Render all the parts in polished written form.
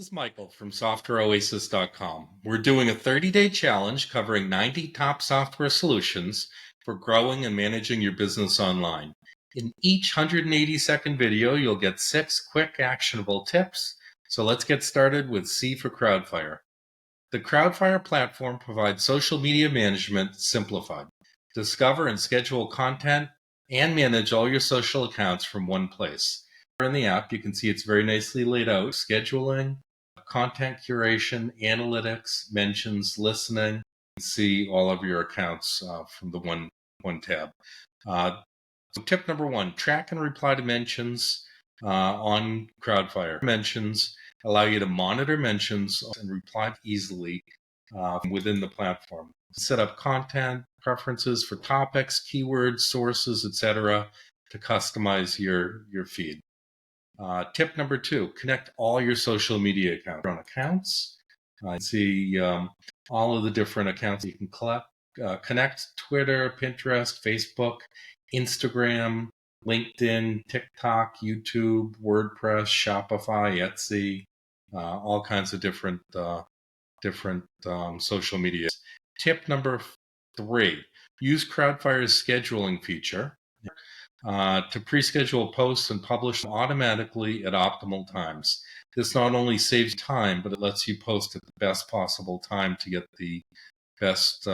This is Michael from SoftwareOasis.com. We're doing a 30-day challenge covering 90 top software solutions for growing and managing your business online. In each 180-second video, you'll get 6 quick actionable tips. So let's get started with C for Crowdfire. The Crowdfire platform provides social media management simplified. Discover and schedule content and manage all your social accounts from one place. In the app, you can see it's very nicely laid out. Scheduling, content curation, analytics, mentions, listening. You can see all of your accounts from the one tab. So tip number 1, track and reply to mentions on Crowdfire. Mentions allow you to monitor mentions and reply easily within the platform. Set up content preferences for topics, keywords, sources, etc. to customize your feed. Tip number 2, connect all your social media accounts. See all of the different accounts you can connect: Twitter, Pinterest, Facebook, Instagram, LinkedIn, TikTok, YouTube, WordPress, Shopify, Etsy, all kinds of different social media. Tip number 3, use Crowdfire's scheduling feature to pre-schedule posts and publish them automatically at optimal times. This not only saves time, but it lets you post at the best possible time to get the best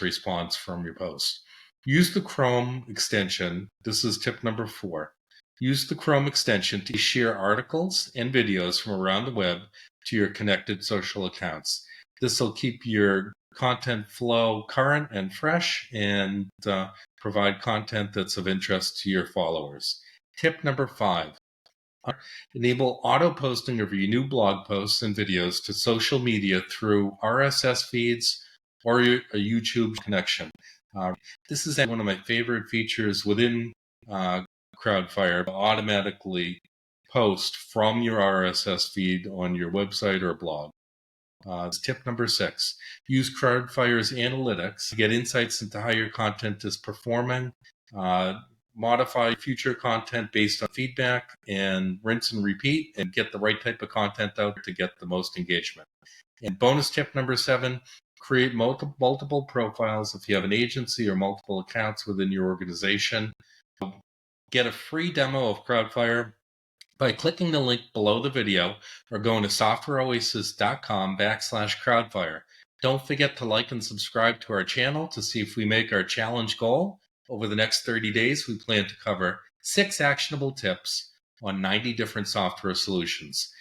response from your post. Use the Chrome extension. This is tip number 4. Use the Chrome extension to share articles and videos from around the web to your connected social accounts. This will keep your content flow current and fresh and provide content that's of interest to your followers. Tip number 5. Enable auto posting of your new blog posts and videos to social media through RSS feeds or a YouTube connection. This is one of my favorite features within Crowdfire, to automatically post from your RSS feed on your website or blog. Tip number 6, use Crowdfire's analytics to get insights into how your content is performing, modify future content based on feedback, and rinse and repeat and get the right type of content out to get the most engagement. And bonus tip number 7, create multiple profiles if you have an agency or multiple accounts within your organization. Get a free demo of Crowdfire by clicking the link below the video or going to softwareoasis.com/Crowdfire. Don't forget to like and subscribe to our channel to see if we make our challenge goal. Over the next 30 days, we plan to cover 6 actionable tips on 90 different software solutions.